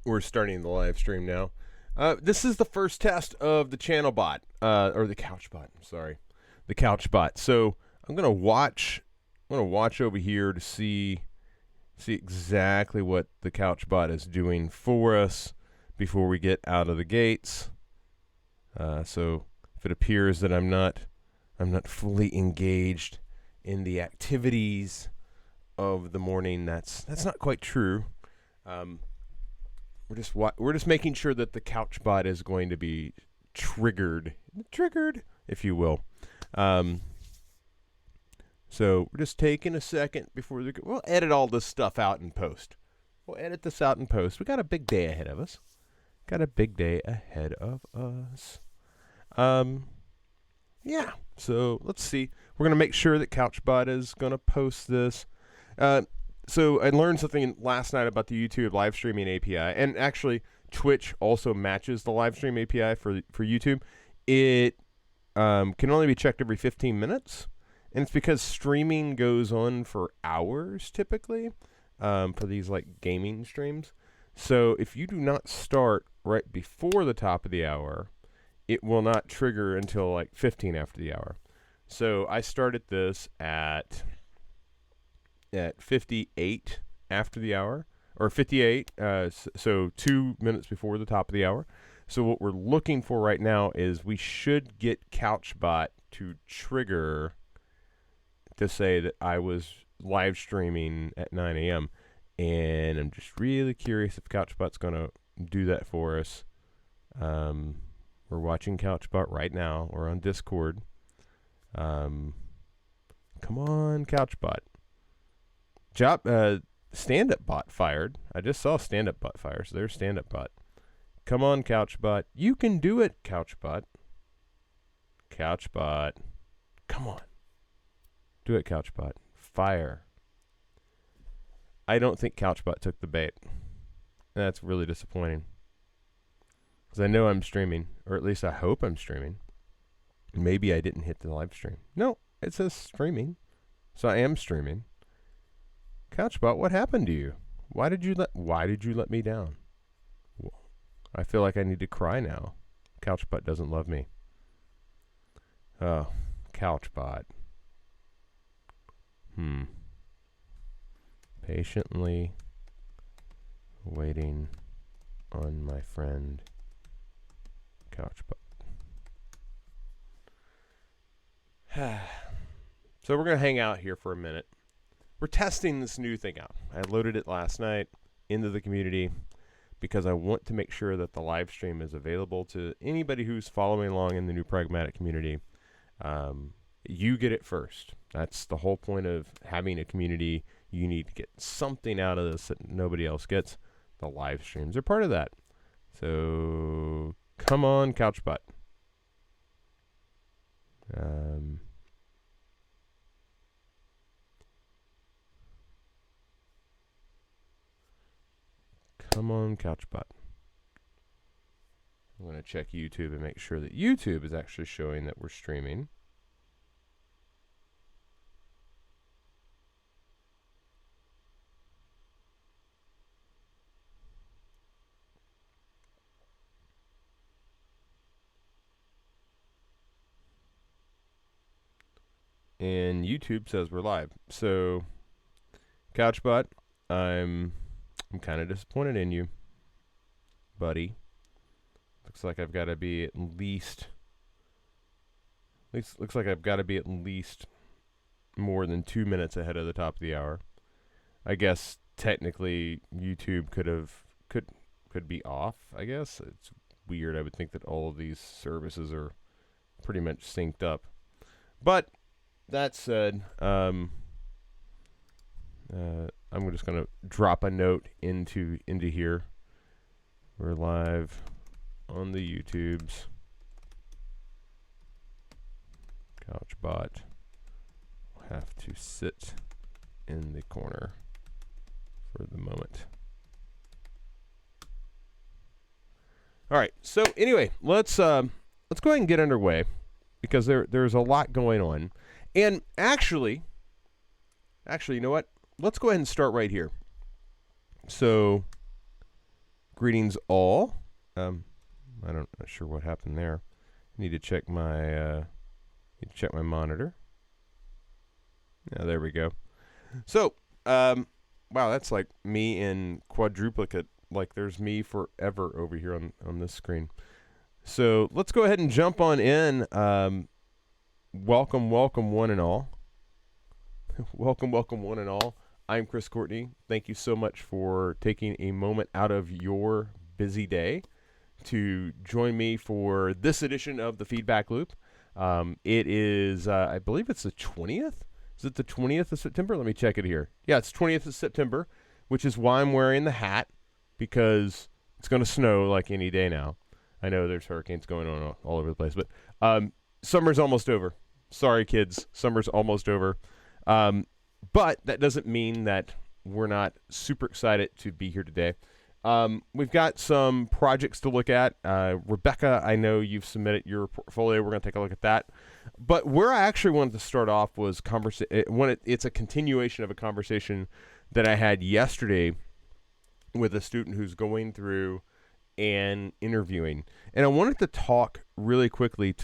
We're starting the live stream now. This is the first test of the channel bot, or the couch bot. Sorry, the couch bot. So I'm gonna watch. Over here to see exactly what the couch bot is doing for us before we get out of the gates. So if it appears that I'm not fully engaged in the activities of the morning, that's not quite true. We're just making sure that the couch bot is going to be triggered, if you will. So we're just taking a second before we'll edit all this stuff out in post. We'll edit this out in post. We got a big day ahead of us. Yeah. So let's see. We're gonna make sure that CouchBot is gonna post this. So I learned something last night about the YouTube live streaming API, and actually Twitch also matches the live stream API for YouTube. It can only be checked every 15 minutes, and it's because streaming goes on for hours typically for these like gaming streams. So if you do not start right before the top of the hour, it will not trigger until like 15 after the hour. So I started this at 58 after the hour, or 58, so 2 minutes before the top of the hour. So what we're looking for right now is we should get CouchBot to trigger to say that I was live streaming at 9 a.m. And I'm just really curious if CouchBot's going to do that for us. We're watching CouchBot right now. We're on Discord. Come on, CouchBot. Stand-up bot fired. I just saw stand-up bot fire, so there's stand-up bot. Come on, CouchBot. You can do it, CouchBot. CouchBot. Come on. Do it, CouchBot. Fire. I don't think CouchBot took the bait. That's really disappointing. Because I know I'm streaming, or at least I hope I'm streaming. Maybe I didn't hit the live stream. No, it says streaming. So I am streaming. CouchBot, what happened to you? Why did you let me down? I feel like I need to cry now. CouchBot doesn't love me. Oh, CouchBot. Patiently waiting on my friend CouchBot. So we're going to hang out here for a minute. We're testing this new thing out. I loaded it last night into the community because I want to make sure that the live stream is available to anybody who's following along in the new Pragmatic community. You get it first. That's the whole point of having a community. You need to get something out of this that nobody else gets. The live streams are part of that. So come on, CouchBot. Come on, CouchBot. I'm going to check YouTube and make sure that YouTube is actually showing that we're streaming. And YouTube says we're live. So, CouchBot, I'm kind of disappointed in you, buddy. Looks like I've got to be at least. Looks like I've got to be at least more than 2 minutes ahead of the top of the hour. I guess technically YouTube could be off. I guess it's weird. I would think that all of these services are pretty much synced up. But that said, I'm just going to drop a note into here. We're live on the YouTubes. CouchBot will have to sit in the corner for the moment. All right. So anyway, let's go ahead and get underway because there's a lot going on. And actually, you know what? Let's go ahead and start right here. So, Greetings all. I'm not sure what happened there. I need to check my monitor. Yeah, there we go. So, wow, that's like me in quadruplicate. Like there's me forever over here on this screen. So let's go ahead and jump on in. Welcome one and all. welcome one and all. I'm Chris Courtney. Thank you so much for taking a moment out of your busy day to join me for this edition of the Feedback Loop. It is, I believe it's the 20th. Is it the 20th of September? Let me check it here. Yeah, it's 20th of September, which is why I'm wearing the hat, because it's going to snow like any day now. I know there's hurricanes going on all over the place, but summer's almost over. Sorry, kids. Summer's almost over. But that doesn't mean that we're not super excited to be here today. We've got some projects to look at. Rebecca, I know you've submitted your portfolio. We're going to take a look at that. But where I actually wanted to start off was it's a continuation of a conversation that I had yesterday with a student who's going through and interviewing. And I wanted to talk really quickly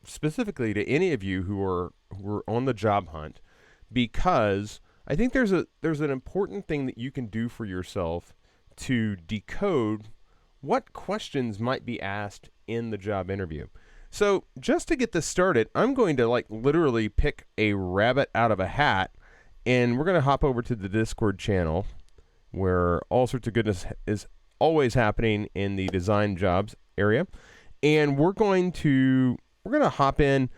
specifically to any of you who are on the job hunt, because I think there's an important thing that you can do for yourself to decode what questions might be asked in the job interview. So just to get this started, I'm going to literally pick a rabbit out of a hat, and we're going to hop over to the Discord channel where all sorts of goodness is always happening in the design jobs area. And we're going to hop in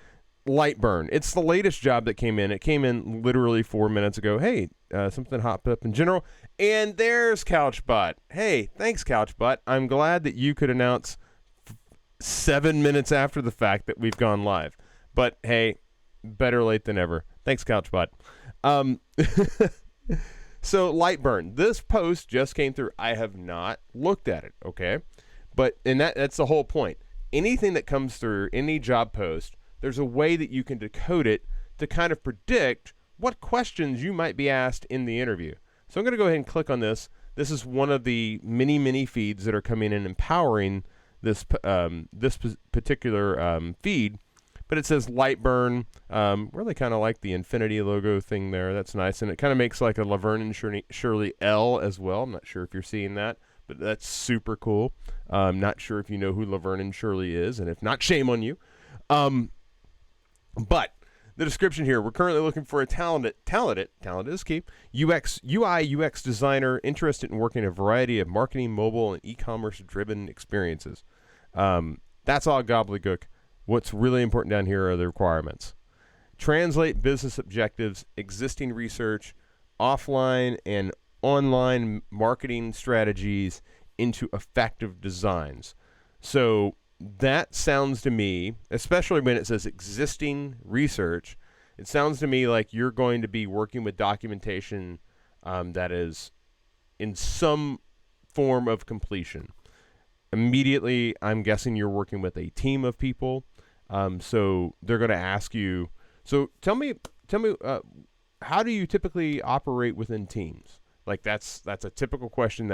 Lightburn. It's the latest job that came in. It came in literally 4 minutes ago. Hey, something hopped up in general. And there's Couchbot. Hey, thanks, Couchbot. I'm glad that you could announce 7 minutes after the fact that we've gone live. But hey, better late than ever. Thanks, Couchbot. So Lightburn, this post just came through. I have not looked at it, okay? But that's the whole point. Anything that comes through, any job post, there's a way that you can decode it to kind of predict what questions you might be asked in the interview. So I'm going to go ahead and click on this. This is one of the many feeds that are coming in empowering this particular feed. But it says Lightburn. Really kind of like the infinity logo thing there. That's nice. And it kind of makes like a Laverne and Shirley L as well. I'm not sure if you're seeing that, but that's super cool. Not sure if you know who Laverne and Shirley is, and if not, shame on you. But the description here, we're currently looking for a talented is key, UI UX designer interested in working a variety of marketing, mobile, and e-commerce driven experiences. That's all gobbledygook. What's really important down here are the requirements. Translate business objectives, existing research, offline and online marketing strategies into effective designs. So that sounds to me, especially when it says existing research, it sounds to me like you're going to be working with documentation that is in some form of completion. Immediately, I'm guessing you're working with a team of people. So they're going to ask you, so tell me, how do you typically operate within teams? Like that's a typical question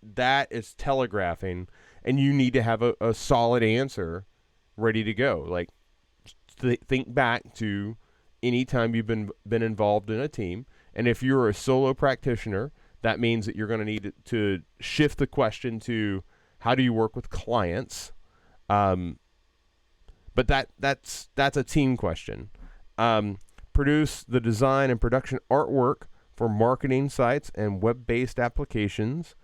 that is telegraphing, and you need to have a solid answer ready to go. Like think back to any time you've been involved in a team, and if you're a solo practitioner, that means that you're going to need to shift the question to how do you work with clients. But that's a team question. Produce the design and production artwork for marketing sites and web-based applications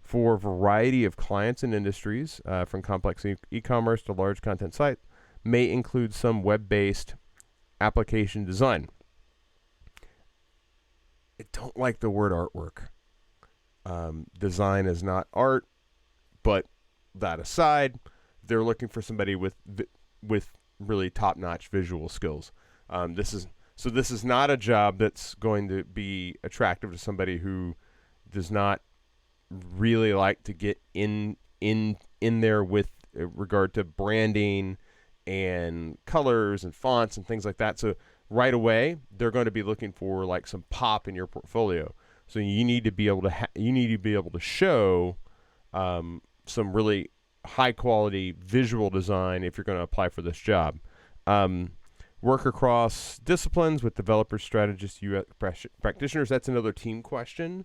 for a variety of clients and industries, from complex e-commerce to large content site, may include some web-based application design. I don't like the word artwork. Design is not art, but that aside, they're looking for somebody with really top-notch visual skills. This is not a job that's going to be attractive to somebody who does not really like to get in there with regard to branding and colors and fonts and things like that. So right away, they're going to be looking for like some pop in your portfolio. So you need to be able to show some really high quality visual design if you're going to apply for this job. Work across disciplines with developers, strategists, UX practitioners. That's another team question.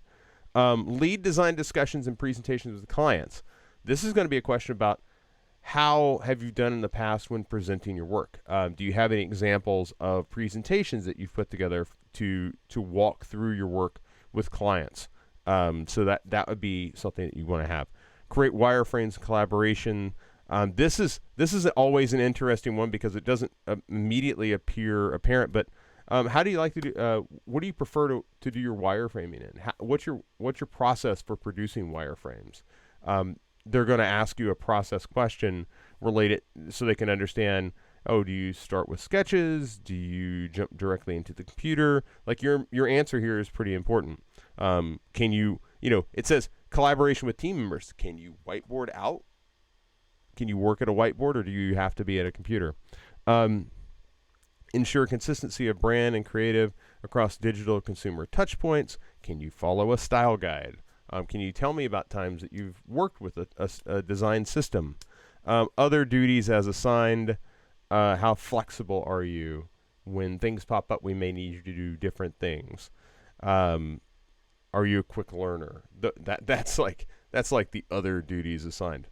Lead design discussions and presentations with clients. This is going to be a question about how have you done in the past when presenting your work. Do you have any examples of presentations that you've put together to walk through your work with clients? So that would be something that you want to have. Create wireframes, collaboration. This is always an interesting one because it doesn't immediately appear apparent. But how do you like to do? What do you prefer to do your wireframing in? What's your process for producing wireframes? They're going to ask you a process question related so they can understand. Oh, do you start with sketches? Do you jump directly into the computer? Like your answer here is pretty important. Can you it says collaboration with team members. Can you whiteboard out? Can you work at a whiteboard, or do you have to be at a computer? Ensure consistency of brand and creative across digital consumer touch points. Can you follow a style guide? Can you tell me about times that you've worked with a design system? Other duties as assigned. How flexible are you? When things pop up, we may need you to do different things. Are you a quick learner? That's like the other duties assigned.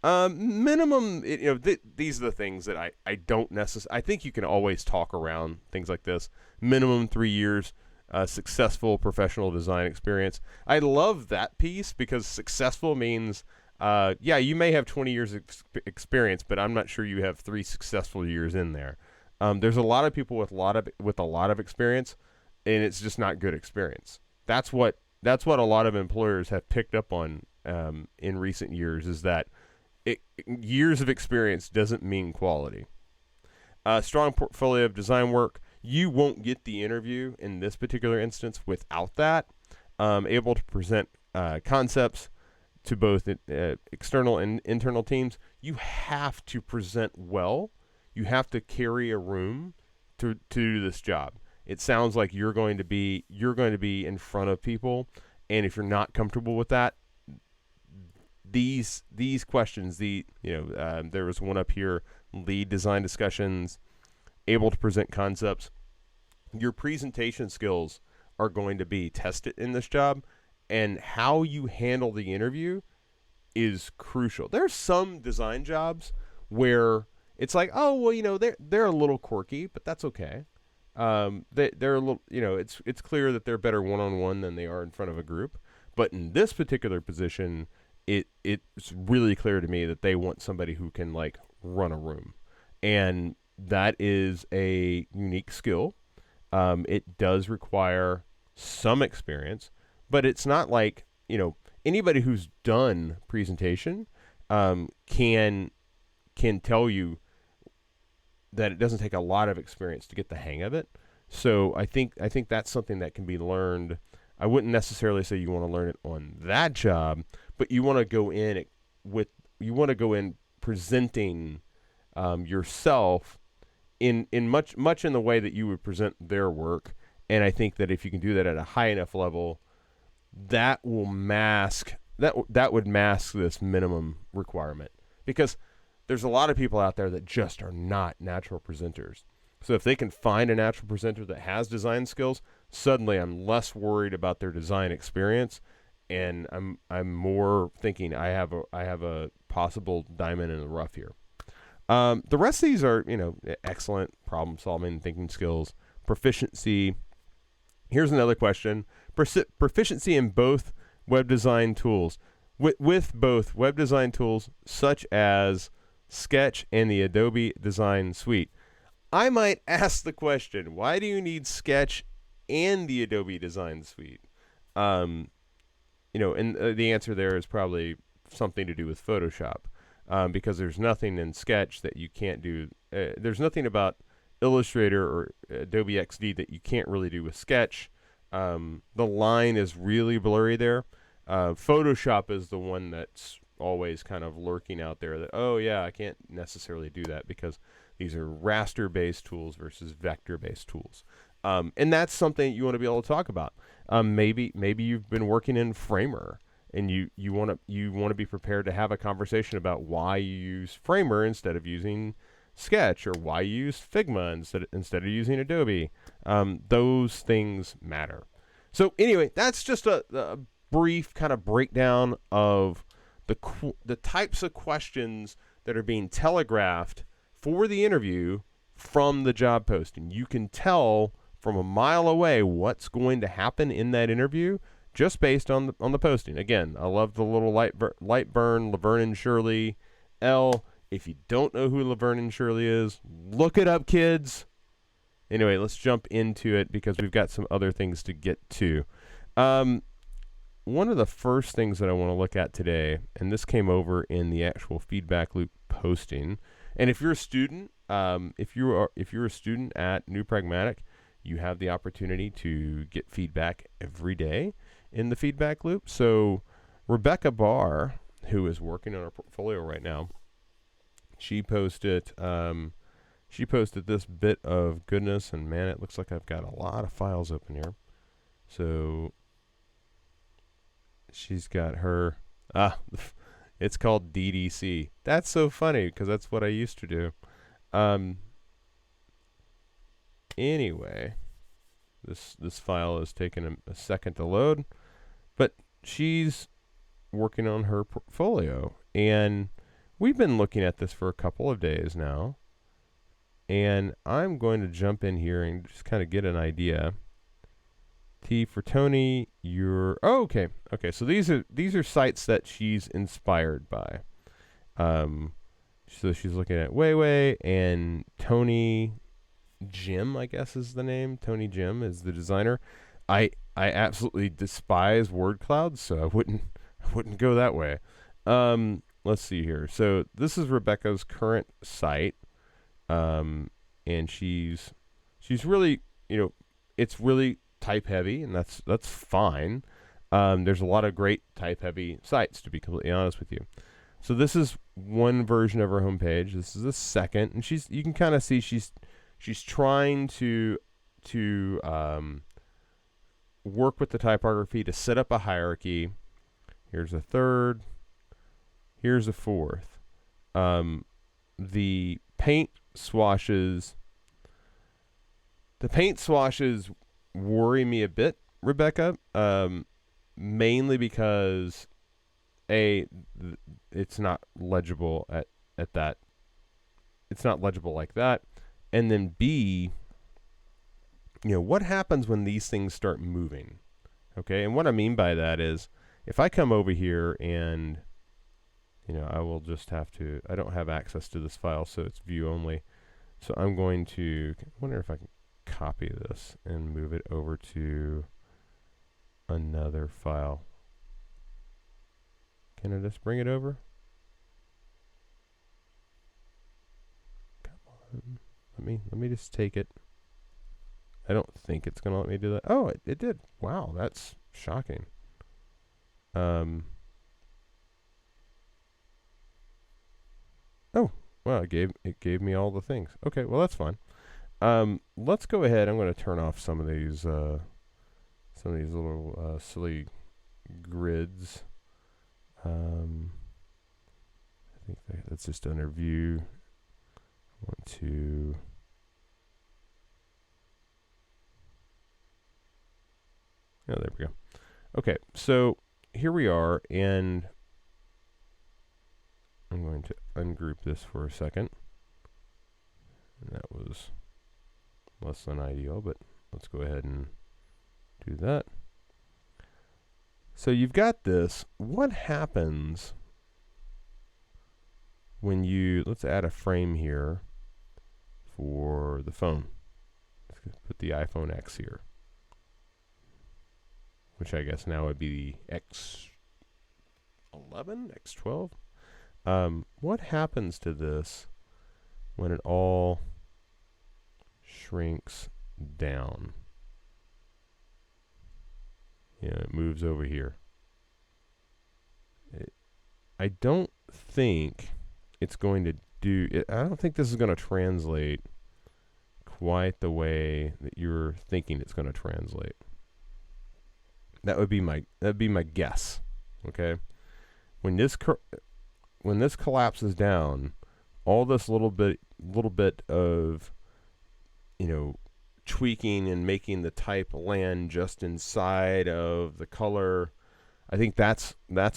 Minimum, these are the things that I don't necessarily. I think you can always talk around things like this. Minimum 3 years, successful professional design experience. I love that piece because successful means, you may have 20 years experience, but I'm not sure you have 3 successful years in there. There's a lot of people with a lot of experience, and it's just not good experience. That's what a lot of employers have picked up on in recent years, is that years of experience doesn't mean quality. Strong portfolio of design work. You won't get the interview in this particular instance without that. Able to present concepts to both external and internal teams. You have to present well. You have to carry a room to do this job. It sounds like you're going to be in front of people, and if you're not comfortable with that, these questions, there was one up here, lead design discussions, able to present concepts. Your presentation skills are going to be tested in this job, and how you handle the interview is crucial. There's some design jobs where it's like, oh, well, they're a little quirky, but that's okay. They're a little, it's clear that they're better one-on-one than they are in front of a group. But in this particular position, it's really clear to me that they want somebody who can run a room, and that is a unique skill. It does require some experience, but it's not like anybody who's done presentation can tell you that it doesn't take a lot of experience to get the hang of it. So I think that's something that can be learned. I wouldn't necessarily say you want to learn it on that job, but you want to go in presenting yourself in much in the way that you would present their work. And I think that if you can do that at a high enough level, that will mask that would mask this minimum requirement, because there's a lot of people out there that just are not natural presenters. So if they can find a natural presenter that has design skills, suddenly I'm less worried about their design experience, and I'm more thinking I have a possible diamond in the rough here. The rest of these are excellent problem solving, thinking skills, proficiency. Here's another question: proficiency in both web design tools, with both web design tools such as Sketch and the Adobe Design Suite. I might ask the question, why do you need Sketch and the Adobe Design Suite? And the answer there is probably something to do with Photoshop, because there's nothing in Sketch that you can't do. There's nothing about Illustrator or Adobe XD that you can't really do with Sketch. The line is really blurry there. Photoshop is the one that's always kind of lurking out there that, oh yeah, I can't necessarily do that because these are raster-based tools versus vector-based tools. And that's something you want to be able to talk about. Maybe you've been working in Framer and you want to be prepared to have a conversation about why you use Framer instead of using Sketch, or why you use Figma instead of using Adobe. Those things matter. So anyway, that's just a brief kind of breakdown of the types of questions that are being telegraphed for the interview from the job posting. You can tell from a mile away what's going to happen in that interview just based on the posting. Again, I love the little Lightburn, Laverne and Shirley, L. If you don't know who Laverne and Shirley is, look it up, kids. Anyway, let's jump into it because we've got some other things to get to. One of the first things that I want to look at today, and this came over in the actual feedback loop posting. And if you're a student, if you're a student at New Pragmatic, you have the opportunity to get feedback every day in the feedback loop. So Rebecca Barr, who is working on our portfolio right now, she posted this bit of goodness, and man, it looks like I've got a lot of files open here. So she's got her, it's called DDC. That's so funny because that's what I used to do. Anyway, this file is taking a second to load, but she's working on her portfolio, and we've been looking at this for a couple of days now, and I'm going to jump in here and just kind of get an idea. T for Tony, okay. So these are sites that she's inspired by. So she's looking at Weiwei, and Tony Jim, I guess is the name. Tony Jim is the designer. I absolutely despise word clouds, so I wouldn't go that way. Let's see here. So this is Rebecca's current site, and she's really, it's really type heavy, and that's fine. There's a lot of great type heavy sites, to be completely honest with you. So this is one version of her homepage. This is the second, and you can kind of see she's trying to work with the typography to set up a hierarchy. Here's a third. Here's a fourth. The paint swashes worry me a bit, Rebecca, mainly because it's not legible at that. It's not legible like that. And then B, what happens when these things start moving? Okay, and what I mean by that is if I come over here and I will just have to, I don't have access to this file, so it's view only. So I'm going to, I wonder if I can copy this and move it over to another file. Can I just bring it over? Come on. Let me just take it. I don't think it's gonna let me do that. Oh, it did. Wow, that's shocking. Oh, well, it gave me all the things. Okay, well that's fine. Let's go ahead. I'm going to turn off some of these little silly grids. I think that's just under view. I want to. Oh, there we go. Okay, so here we are, and I'm going to ungroup this for a second. And that was less than ideal, but let's go ahead and do that. So you've got this. What happens when let's add a frame here for the phone. Let's put the iPhone X here, which I guess now would be the X11, X12. What happens to this when it all shrinks down? It moves over here. I don't think it's going to do it. I don't think this is going to translate quite the way that you're thinking it's going to translate. That'd be my guess. Okay, when this collapses down, all this little bit of, tweaking and making the type land just inside of the color, I think that's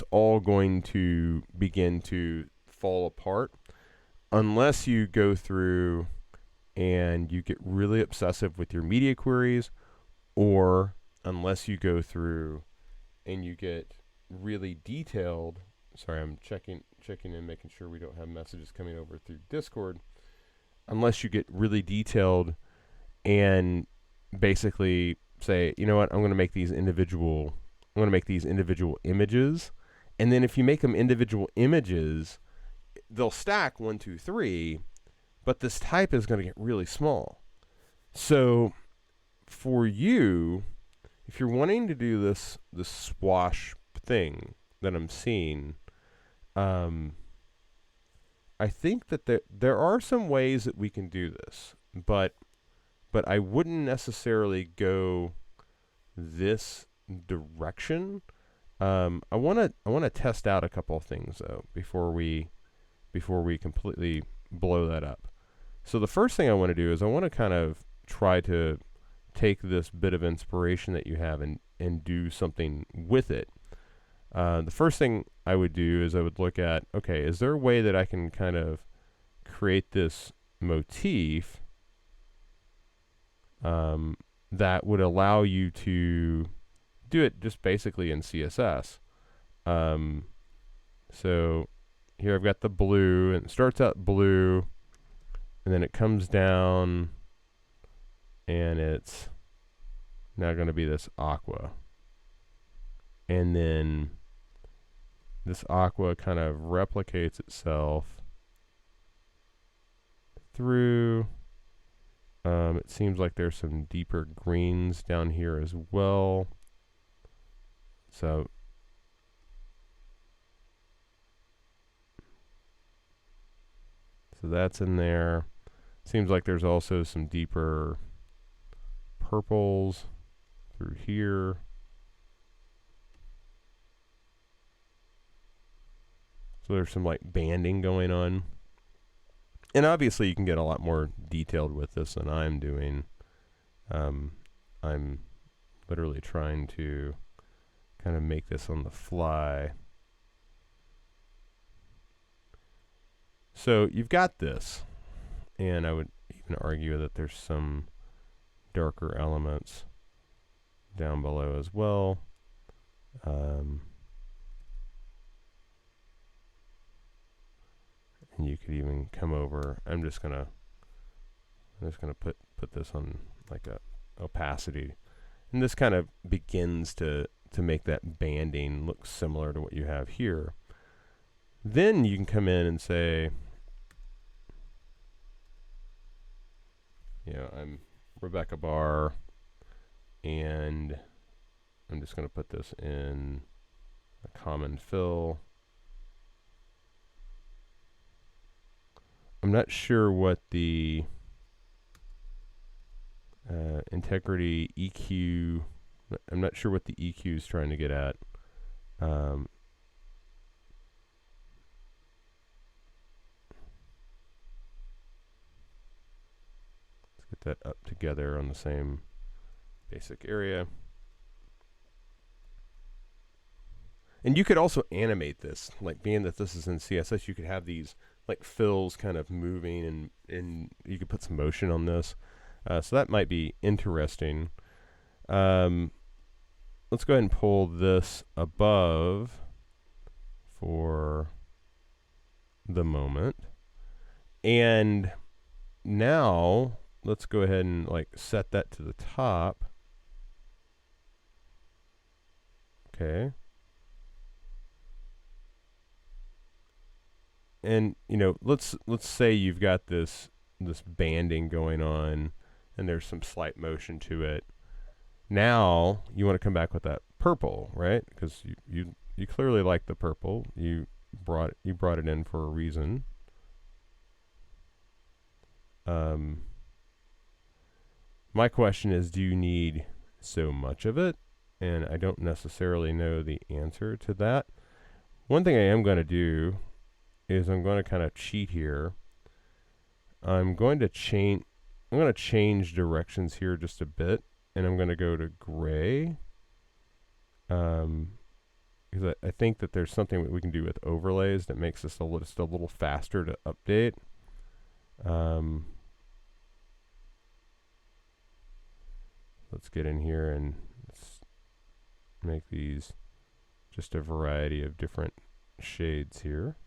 all going to begin to fall apart unless you go through and you get really obsessive with your media queries, or unless you go through and you get really detailed. Sorry, I'm checking in, making sure we don't have messages coming over through Discord. Unless you get really detailed and basically say, you know what, I'm going to make these individual images, and then if you make them individual images, they'll stack 1, 2, 3, but this type is going to get really small. So for you, if you're wanting to do this swash thing that I'm seeing, I think that there are some ways that we can do this, but I wouldn't necessarily go this direction. I want to test out a couple of things though before we completely blow that up. So the first thing I want to do is I want to kind of try to take this bit of inspiration that you have and do something with it. The first thing I would do is I would look at, okay, is there a way that I can kind of create this motif that would allow you to do it just basically in CSS. So here I've got the blue, and it starts out blue, and then it comes down, and it's now going to be this aqua. And then this aqua kind of replicates itself through. It seems like there's some deeper greens down here as well. So that's in there. Seems like there's also some deeper purples through here. So there's some like banding going on. And obviously you can get a lot more detailed with this than I'm doing. I'm literally trying to kind of make this on the fly. So you've got this, and I would even argue that there's some darker elements down below as well. And you could even come over. I'm just gonna put this on like a opacity, and this kind of begins to make that banding look similar to what you have here. Then you can come in and say, I'm Rebecca Barr, and I'm just going to put this in a common fill. I'm not sure what the integrity EQ, I'm not sure what the EQ is trying to get at. Let's get that up together on the same basic area. And you could also animate this, like being that this is in CSS, you could have these like fills kind of moving, and you could put some motion on this. So that might be interesting. Let's go ahead and pull this above for the moment. And now let's go ahead and like set that to the top. Okay. And let's say you've got this banding going on, and there's some slight motion to it. Now you want to come back with that purple, right? Because you clearly like the purple. You brought it in for a reason. My question is, do you need so much of it? And I don't necessarily know the answer to that. One thing I am going to do is I'm going to kind of cheat here. I'm going to change directions here just a bit, and I'm going to go to gray. Because I think that there's something that we can do with overlays that makes this just a little faster to update. Let's get in here and let's make these just a variety of different shades here.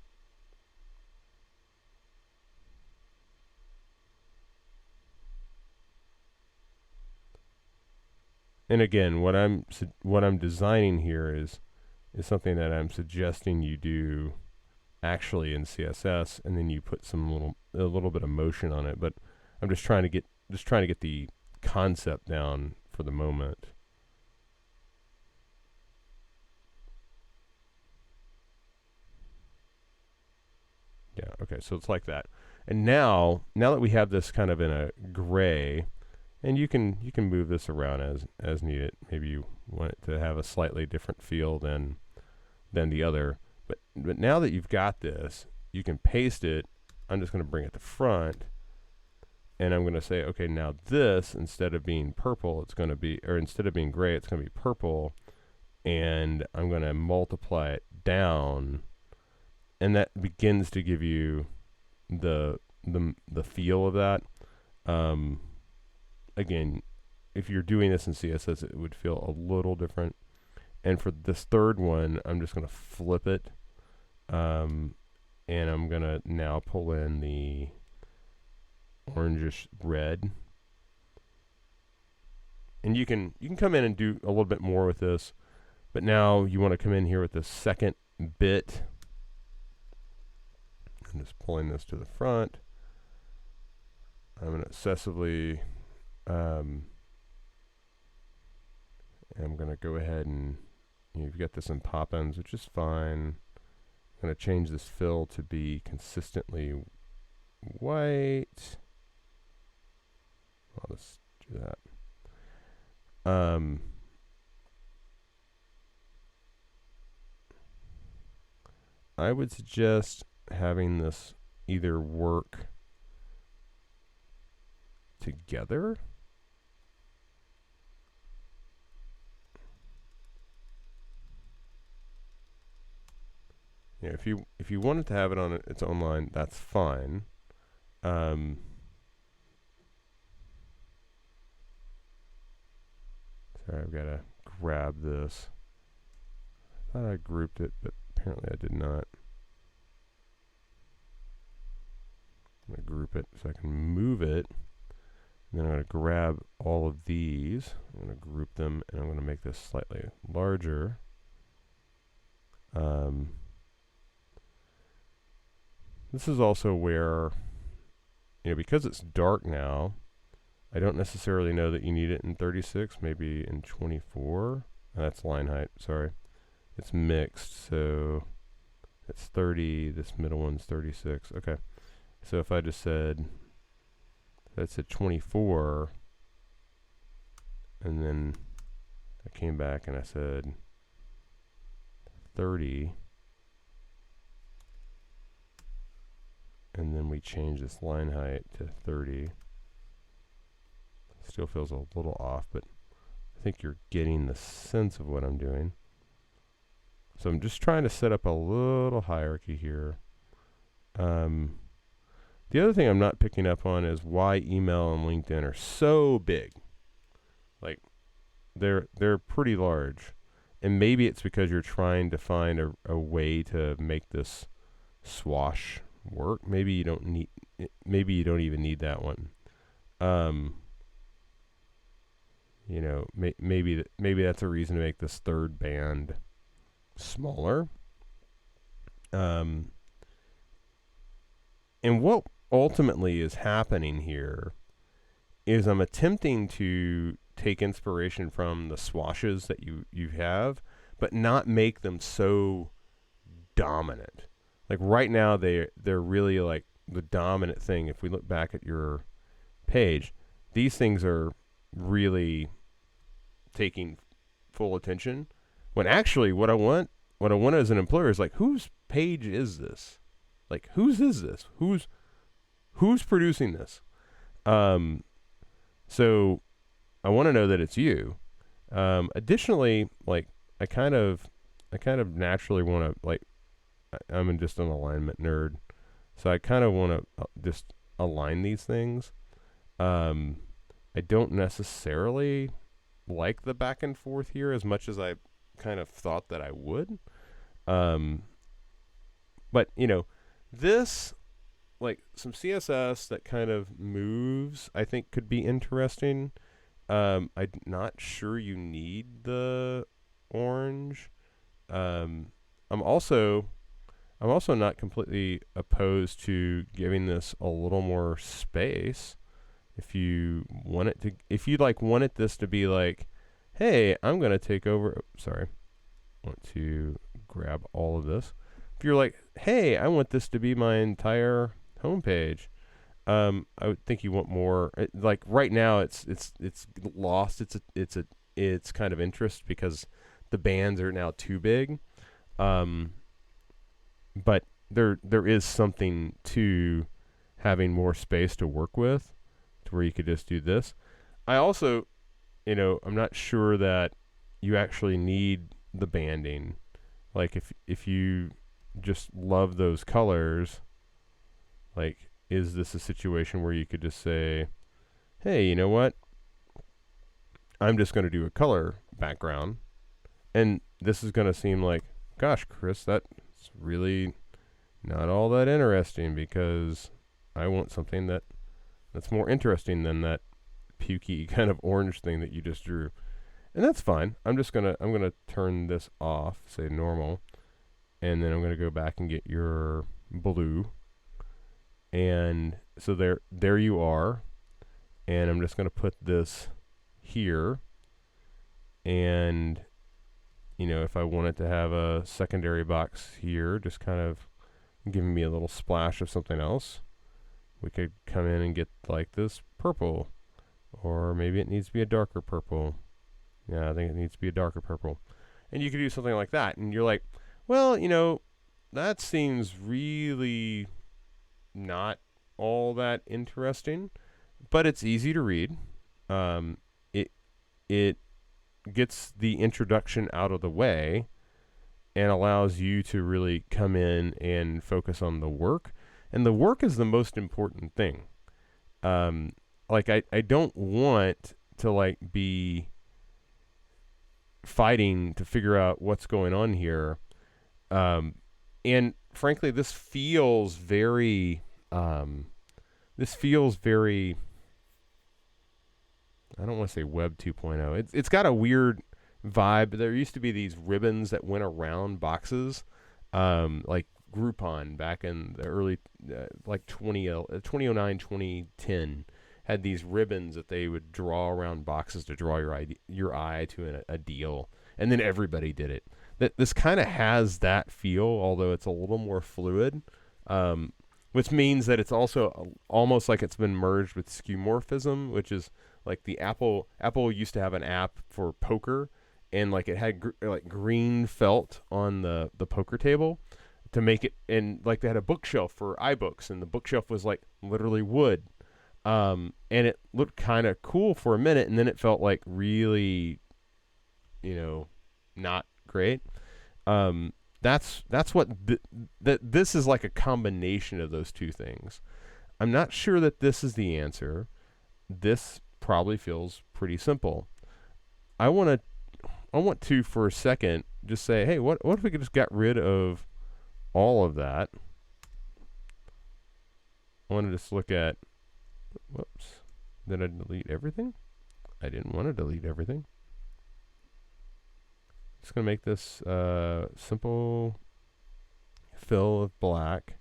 And again, what I'm designing here is something that I'm suggesting you do actually in CSS, and then you put a little bit of motion on it. But I'm just trying to get the concept down for the moment. Yeah, okay, so it's like that. And now that we have this kind of in a gray, and you can move this around as needed. Maybe you want it to have a slightly different feel than the other. But now that you've got this, you can paste it. I'm just going to bring it to front, and I'm going to say, okay, now this, instead of being purple, it's going to be, or instead of being gray, it's going to be purple, and I'm going to multiply it down, and that begins to give you the feel of that. Again, if you're doing this in CSS, it would feel a little different. And for this third one, I'm just going to flip it, and I'm going to now pull in the orangish red. And you can come in and do a little bit more with this, but now you want to come in here with the second bit. I'm just pulling this to the front. I'm going to excessively, I'm going to go ahead and, you've got this in pop-ins, which is fine. I'm going to change this fill to be consistently white. I'll just do that. I would suggest having this either work together. Yeah, if you wanted to have it on its own line, that's fine. Sorry, I've got to grab this. I thought I grouped it, but apparently I did not. I'm going to group it so I can move it. And then I'm going to grab all of these. I'm going to group them, and I'm going to make this slightly larger. This is also where, because it's dark now, I don't necessarily know that you need it in 36, maybe in 24. That's line height, sorry. It's mixed, so it's 30, this middle one's 36. Okay, so if I just said, that's at 24, and then I came back and I said 30, and then we change this line height to 30. Still feels a little off, but I think you're getting the sense of what I'm doing. So I'm just trying to set up a little hierarchy here. The other thing I'm not picking up on is why email and LinkedIn are so big. Like, they're pretty large. And maybe it's because you're trying to find a way to make this swash work. Maybe you don't need maybe you don't even need that one. Maybe that's a reason to make this third band smaller. And what ultimately is happening here is I'm attempting to take inspiration from the swashes that you have, but not make them so dominant. Like right now, they're really like the dominant thing. If we look back at your page, these things are really taking full attention, when actually what I want what I want as an employer is like, whose page is this? Like, whose is this? Who's producing this? So I want to know that it's you. Additionally, like I kind of naturally want to, like, I'm just an alignment nerd, so I kind of want to just align these things. I don't necessarily like the back and forth here as much as I kind of thought that I would. But you know, this, like some CSS that kind of moves, I think could be interesting. I'm not sure you need the orange. I'm also not completely opposed to giving this a little more space. If you want it to, if you like wanted this to be like, hey, I'm gonna take over. Sorry, I want to grab all of this. If you're like, hey, I want this to be my entire homepage, I would think you want more. Like right now, it's lost. It's kind of interest because the bands are now too big. But there is something to having more space to work with, to where you could just do this. I also, you know, I'm not sure that you actually need the banding. Like if you just love those colors, like, is this a situation where you could just say, hey, you know what? I'm just going to do a color background. And this is going to seem like, gosh, Chris, that's really not all that interesting, because I want something that's more interesting than that pukey kind of orange thing that you just drew. And that's fine. I'm going to turn this off, say normal, and then I'm going to go back and get your blue. And so there you are. And I'm just going to put this here. And, you know, if I wanted to have a secondary box here, just kind of giving me a little splash of something else, we could come in and get like this purple. Or maybe it needs to be a darker purple. Yeah, I think it needs to be a darker purple. And you could do something like that. And you're like, well, you know, that seems really not all that interesting, but it's easy to read. It gets the introduction out of the way and allows you to really come in and focus on the work. And the work is the most important thing. Like I don't want to like be fighting to figure out what's going on here. And frankly, this feels very, I don't want to say Web 2.0. It's got a weird vibe. There used to be these ribbons that went around boxes, like Groupon back in the early, like 2009, 2010, had these ribbons that they would draw around boxes to draw your eye to a deal, and then everybody did it. This kind of has that feel, although it's a little more fluid, which means that it's also almost like it's been merged with skeuomorphism, which is like the Apple used to have an app for poker, and like it had like green felt on the poker table to make it, and like they had a bookshelf for iBooks, and the bookshelf was like literally wood, and it looked kind of cool for a minute, and then it felt like really, you know, not great. That's what this is, like a combination of those two things. I'm not sure that this is the answer. This probably feels pretty simple. I want to for a second just say, hey, what if we could just get rid of all of that? I want to just look at, whoops, did I delete everything? I didn't want to delete everything. Just going to make this simple fill of black.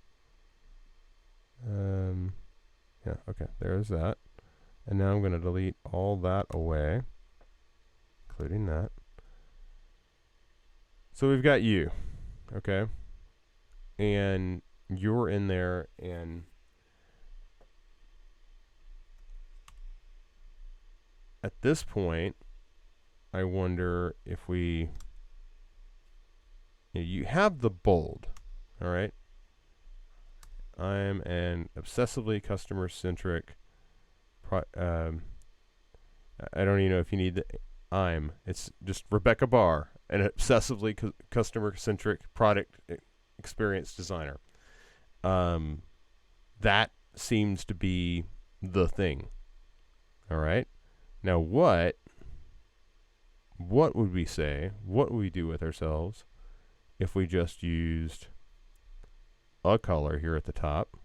Yeah, okay, there's that. And now I'm going to delete all that away, including that. So we've got you, okay? And you're in there, and at this point, I wonder if we you have the bold, all right? I'm an obsessively customer-centric. I don't even know if you need the It's just Rebecca Barr, an obsessively customer-centric product experience designer. That seems to be the thing. All right. Now, what would we say? What would we do with ourselves if we just used a color here at the top?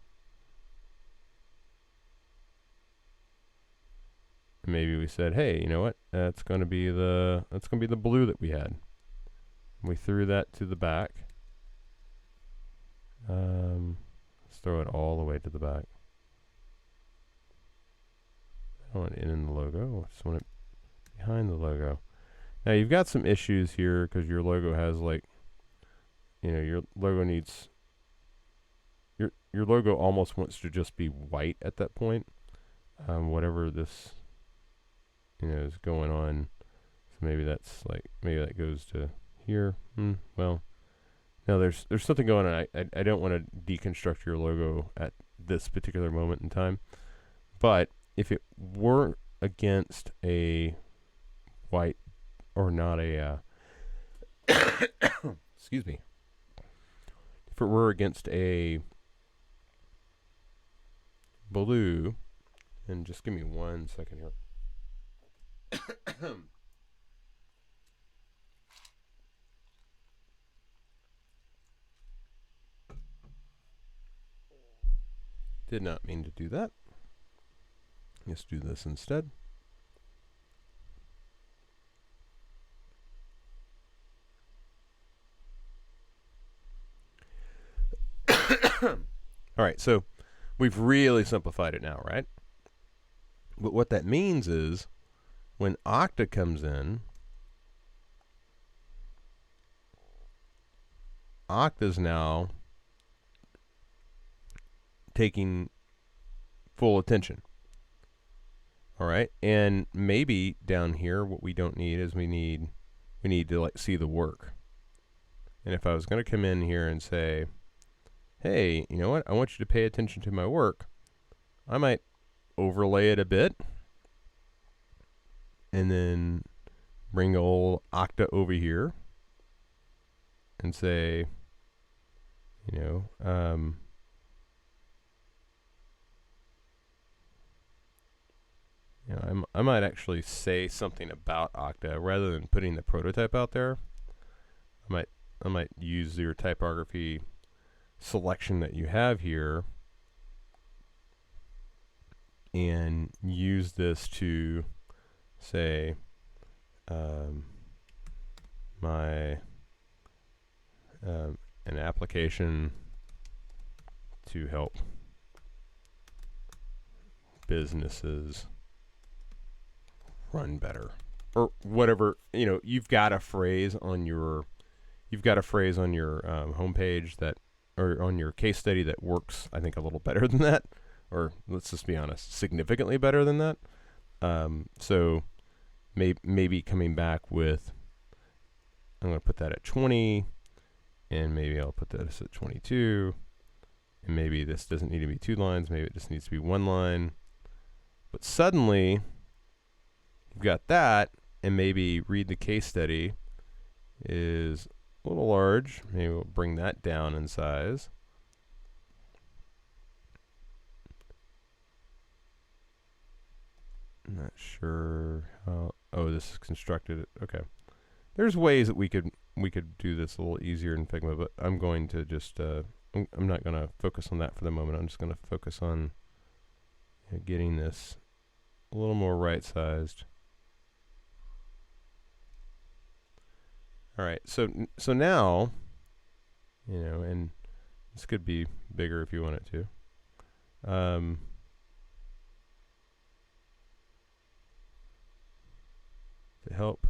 Maybe we said, hey, you know what? That's going to be the blue that we had. We threw that to the back. Let's throw it all the way to the back. I don't want it in the logo. I just want it behind the logo. Now you've got some issues here because your logo has your logo needs your logo almost wants to just be white at that point. Whatever this is going on. So maybe that goes to here. Well, no, there's something going on. I don't want to deconstruct your logo at this particular moment in time. But if it were against a white or not a excuse me. If it were against a blue, and just give me 1 second here. Did not mean to do that. Let's do this instead. All right, so we've really simplified it now, right? But what that means is when Okta comes in, Okta's now taking full attention. All right, and maybe down here what we don't need is we need to see the work. And if I was going to come in here and say, hey, you know what? I want you to pay attention to my work. I might overlay it a bit and then bring old Okta over here and say, I might actually say something about Okta rather than putting the prototype out there. I might use your typography selection that you have here and use this to say an application to help businesses run better, or whatever. You've got a phrase on your homepage that, or on your case study, that works, I think, a little better than that, or let's just be honest, significantly better than that. So maybe coming back with, I'm going to put that at 20, and maybe I'll put this at 22, and maybe this doesn't need to be 2 lines, maybe it just needs to be 1 line. But suddenly you've got that, and maybe read the case study is a little large. Maybe we'll bring that down in size. I'm not sure how. Oh, this is constructed. Okay, there's ways that we could do this a little easier in Figma, but I'm going to just I'm not going to focus on that for the moment. I'm just going to focus on getting this a little more right-sized. All right, so now, and this could be bigger if you want it to. To help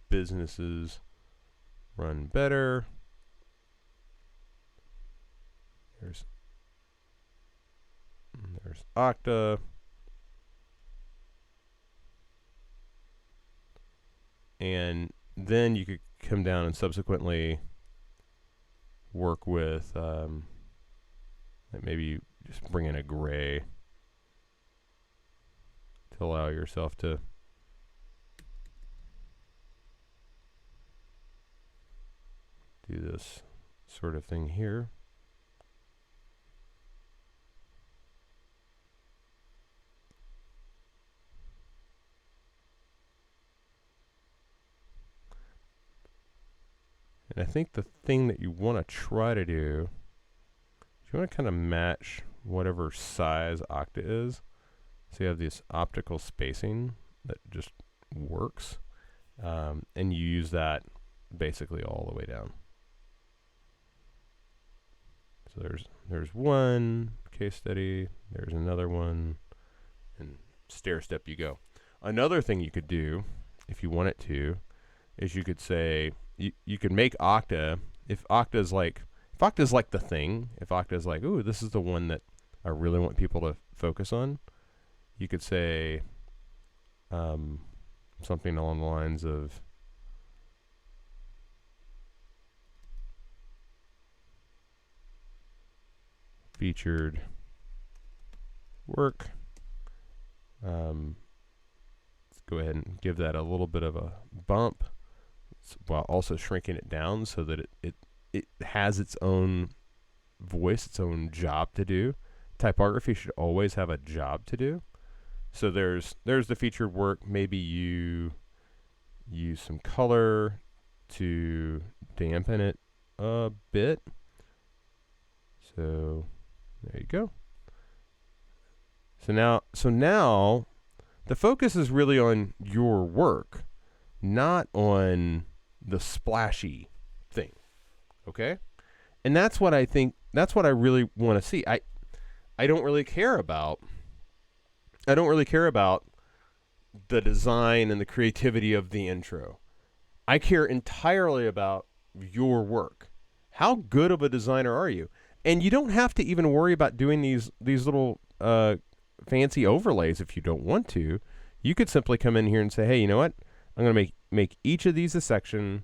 businesses run better. There's Okta. And then you could come down and subsequently work with, maybe just bring in a gray to allow yourself to do this sort of thing here. And I think the thing that you want to try to do is you want to kind of match whatever size Octa is. So you have this optical spacing that just works. And you use that basically all the way down. So there's one case study, there's another one, and stair step you go. Another thing you could do, if you wanted to, is you could say, you could make Octa, if Octa's like the thing, if Octa's like, ooh, this is the one that I really want people to focus on, you could say something along the lines of featured work. Let's go ahead and give that a little bit of a bump while also shrinking it down so that it has its own voice, its own job to do. Typography should always have a job to do. So there's the featured work. Maybe you use some color to dampen it a bit. So there you go. So now the focus is really on your work, not on the splashy thing. Okay? And that's what I think, that's what I really want to see. I don't really care about the design and the creativity of the intro. I care entirely about your work. How good of a designer are you? And you don't have to even worry about doing these little fancy overlays if you don't want to. You could simply come in here and say, hey, you know what? I'm going to make each of these a section,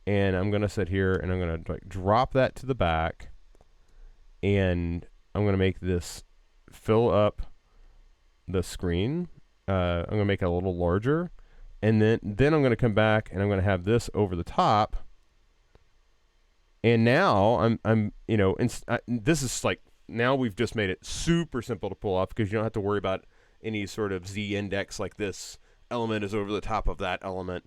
and I'm going to sit here and I'm going to like drop that to the back, and I'm going to make this fill up the screen. I'm going to make it a little larger, and then I'm going to come back and I'm going to have this over the top. And now I'm you know, this is like, now we've just made it super simple to pull off because you don't have to worry about any sort of Z index like this element is over the top of that element.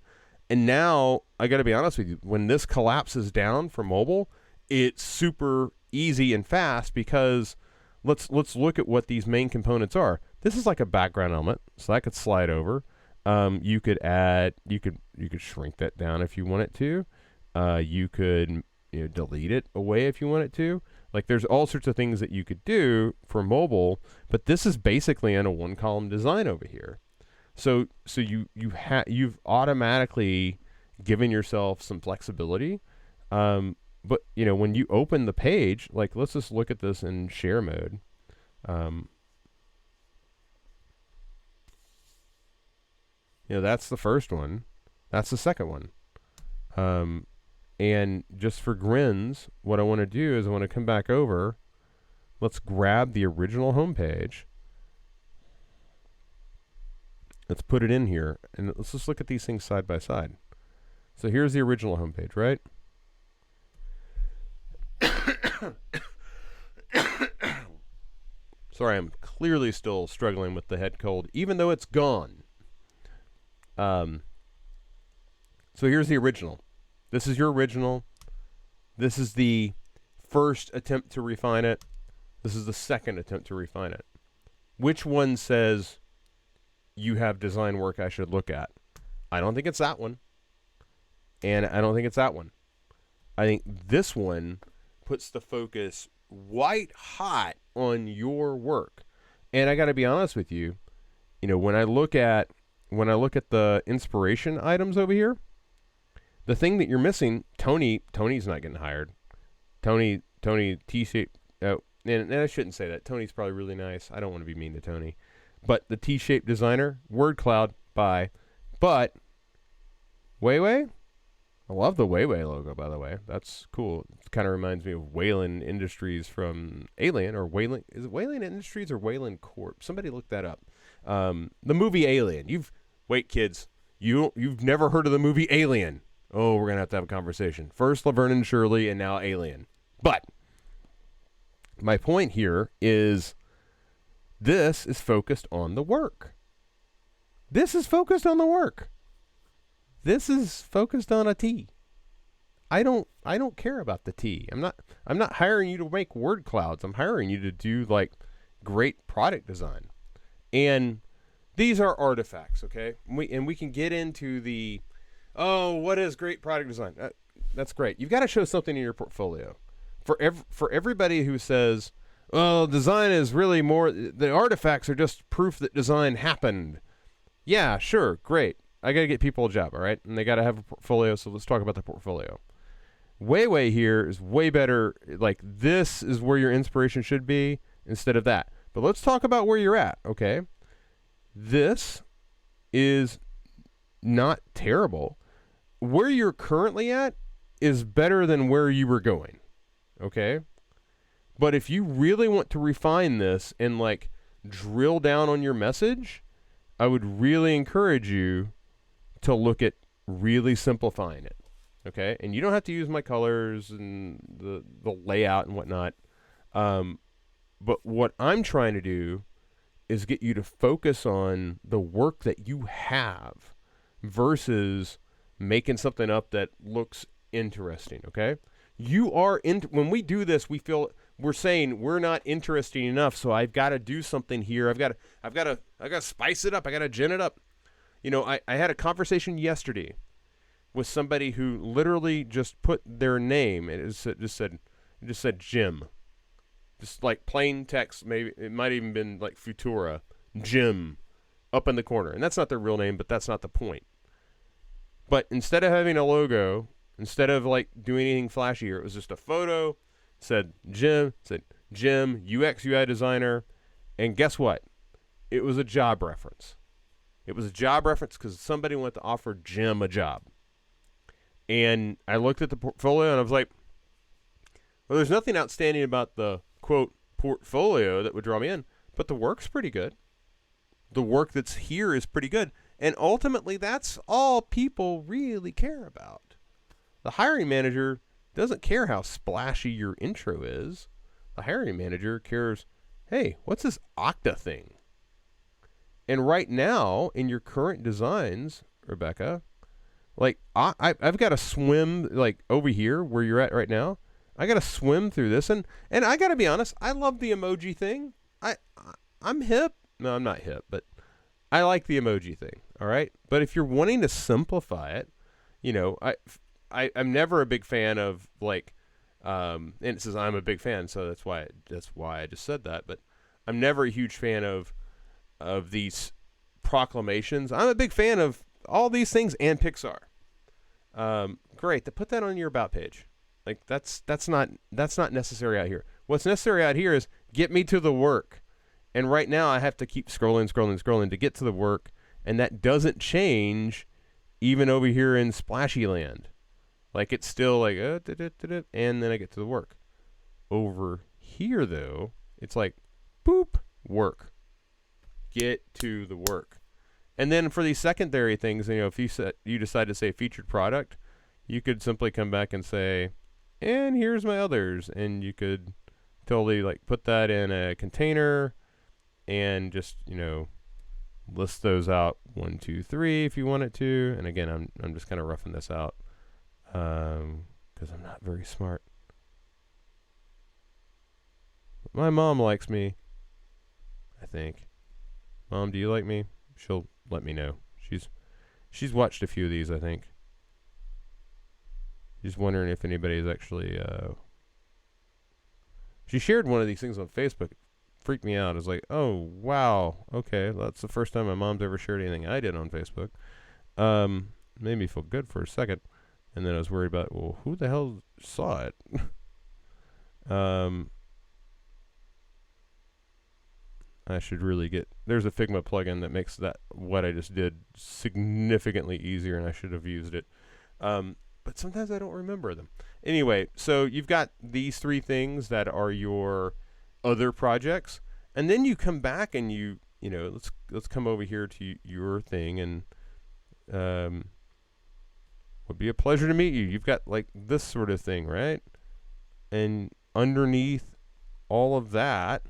And now I got to be honest with you, when this collapses down for mobile, it's super easy and fast because let's look at what these main components are. This is like a background element, so that could slide over. You could shrink that down if you want it to. You could delete it away if you want it to. Like there's all sorts of things that you could do for mobile, but this is basically in a one column design over here. So you've automatically given yourself some flexibility. But when you open the page, like let's just look at this in share mode. That's the first one. That's the second one. And just for grins, what I want to do is I want to come back over. Let's grab the original homepage. Let's put it in here, and let's just look at these things side by side. So here's the original homepage, right? Sorry, I'm clearly still struggling with the head cold, even though it's gone. So here's the original. This is your original. This is the first attempt to refine it. This is the second attempt to refine it. Which one says you have design work I should look at? I don't think it's that one. And I don't think it's that one. I think this one puts the focus white hot on your work. And I got to be honest with you, when I look at the inspiration items over here, the thing that you're missing, Tony's not getting hired. Tony T-shape. Oh, and I shouldn't say that. Tony's probably really nice. I don't want to be mean to Tony. But the T-shaped designer, word cloud, bye. But Weiwei, I love the Weiwei logo, by the way. That's cool. It kind of reminds me of Wayland Industries from Alien, or Wayland. Is it Wayland Industries or Wayland Corp? Somebody look that up. The movie Alien. Wait, kids. You've never heard of the movie Alien. Oh, we're going to have a conversation. First Laverne and Shirley, and now Alien. But my point here is this is focused on the work. This is focused on the work. This is focused on a T. I don't care about the T. I'm not hiring you to make word clouds. I'm hiring you to do like great product design. And these are artifacts, okay? We can get into the what is great product design? That's great. You've got to show something in your portfolio. For everybody who says, "Well, design is really more the artifacts are just proof that design happened." Yeah, sure, great. I got to get people a job, all right? And they got to have a portfolio, so let's talk about the portfolio. Weiwei here is way better. Like, this is where your inspiration should be instead of that. But let's talk about where you're at, okay? This is not terrible. Where you're currently at is better than where you were going, okay? But if you really want to refine this and, like, drill down on your message, I would really encourage you to look at really simplifying it, okay? And you don't have to use my colors and the layout and whatnot. But what I'm trying to do is get you to focus on the work that you have versus making something up that looks interesting, okay? When we do this, we're saying we're not interesting enough, so I've got to do something here. I've got to spice it up. I got to gin it up. You know, I had a conversation yesterday with somebody who literally just put their name, and it just said Jim. Just like plain text, maybe it might even been like Futura, Jim, up in the corner. And that's not their real name, but that's not the point. But instead of having a logo, instead of like doing anything flashier, it was just a photo, said Jim, UX UI designer, and guess what? It was a job reference. It was a job reference because somebody wanted to offer Jim a job. And I looked at the portfolio and I was like, well, there's nothing outstanding about the, quote, portfolio that would draw me in, but the work's pretty good. The work that's here is pretty good. And ultimately, that's all people really care about. The hiring manager doesn't care how splashy your intro is. The hiring manager cares, hey, what's this Okta thing? And right now, in your current designs, Rebecca, like I've got to swim like over here where you're at right now. I got to swim through this, and I got to be honest. I love the emoji thing. I'm hip. No, I'm not hip, but I like the emoji thing. All right, but if you're wanting to simplify it, you know, I'm never a big fan of like, and it says I'm a big fan, so that's why I just said that. But I'm never a huge fan of these proclamations. I'm a big fan of all these things and Pixar. Great, to put that on your about page. Like that's not necessary out here. What's necessary out here is get me to the work. And right now I have to keep scrolling to get to the work, and that doesn't change even over here in Splashy Land. Like it's still like and then I get to the work. Over here though, it's like boop, work. Get to the work. And then for these secondary things, you know, if you decide to say featured product, you could simply come back and say, and here's my others, and you could totally like put that in a container and just, you know, list those out 1, 2, 3 if you want it to. And again, I'm just kind of roughing this out because I'm not very smart. My mom likes me, I think. Mom, do you like me? She'll let me know. She's watched a few of these, I think. Just wondering if anybody's actually she shared one of these things on Facebook. Freaked me out. I was like, oh wow, okay, that's the first time my mom's ever shared anything I did on Facebook. Made me feel good for a second, and then I was worried about, well, who the hell saw it? I should really there's a Figma plugin that makes that what I just did significantly easier, and I should have used it. But but sometimes I don't remember them. Anyway, so you've got these 3 things that are your other projects, and then you come back and you know, let's come over here to your thing, and would be a pleasure to meet you. You've got like this sort of thing, right? And underneath all of that,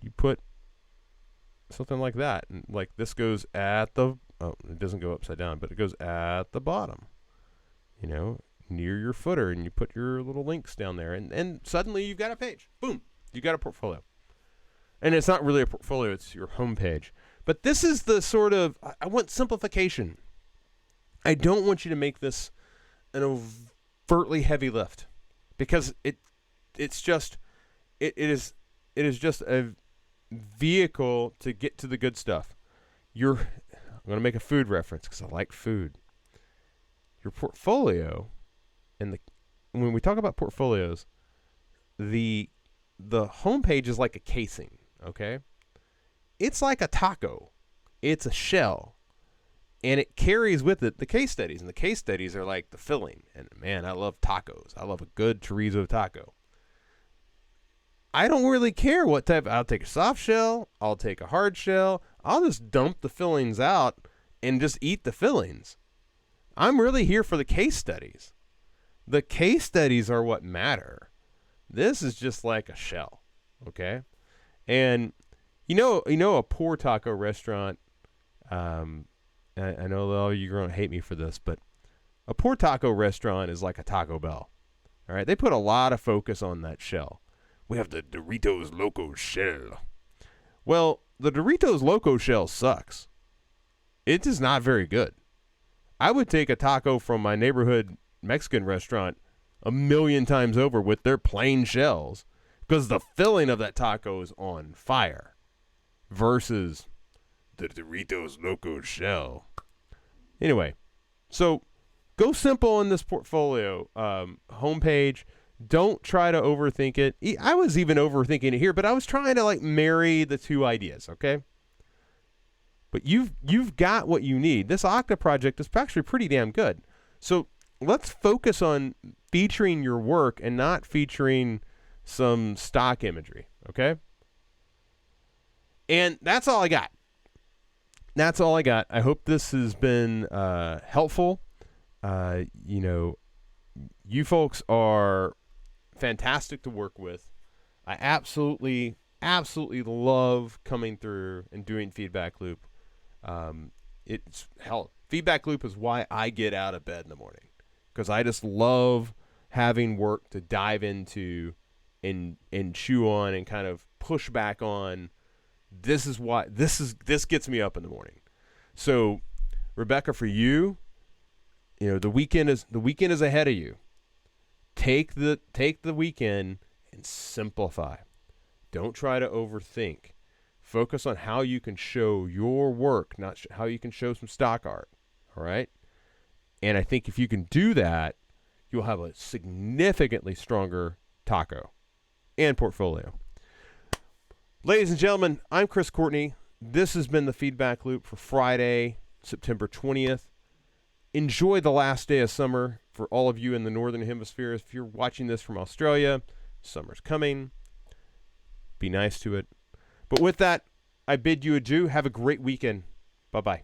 you put something like that, and like this goes at the it doesn't go upside down, but it goes at the bottom, you know, near your footer, and you put your little links down there, and suddenly you've got a page. Boom, you got a portfolio. And it's not really a portfolio, it's your home page. But this is the sort of, I want simplification. I don't want you to make this an overtly heavy lift, because it is just a vehicle to get to the good stuff. I'm going to make a food reference because I like food. Your portfolio, and when we talk about portfolios, the homepage is like a casing, okay? It's like a taco. It's a shell. And it carries with it the case studies. And the case studies are like the filling. And man, I love tacos. I love a good chorizo taco. I don't really care what type. I'll take a soft shell. I'll take a hard shell. I'll just dump the fillings out and just eat the fillings. I'm really here for the case studies. The case studies are what matter. This is just like a shell, okay? And you know a poor taco restaurant. I know all you're going to hate me for this, but a poor taco restaurant is like a Taco Bell. All right, they put a lot of focus on that shell. We have the Doritos Loco shell. Well, the Doritos Loco shell sucks. It is not very good. I would take a taco from my neighborhood Mexican restaurant 1,000,000 times over with their plain shells, because the filling of that taco is on fire versus the Doritos Loco shell. Anyway, so go simple in this portfolio homepage. Don't try to overthink it. I was even overthinking it here, but I was trying to like marry the 2 ideas, okay? But you've got what you need. This Okta project is actually pretty damn good. So let's focus on featuring your work and not featuring some stock imagery, okay? And that's all I got. That's all I got. I hope this has been helpful. You folks are fantastic to work with. I absolutely love coming through and doing Feedback Loop. Feedback Loop is why I get out of bed in the morning, because I just love having work to dive into and chew on and kind of push back on. This gets me up in the morning. So, Rebecca, for you, the weekend is ahead of you. Take the weekend and simplify. Don't try to overthink. Focus on how you can show your work, not how you can show some stock art. All right? And I think if you can do that, you'll have a significantly stronger taco and portfolio. Ladies and gentlemen, I'm Chris Courtney. This has been the Feedback Loop for Friday, September 20th. Enjoy the last day of summer for all of you in the Northern Hemisphere. If you're watching this from Australia, summer's coming. Be nice to it. But with that, I bid you adieu. Have a great weekend. Bye-bye.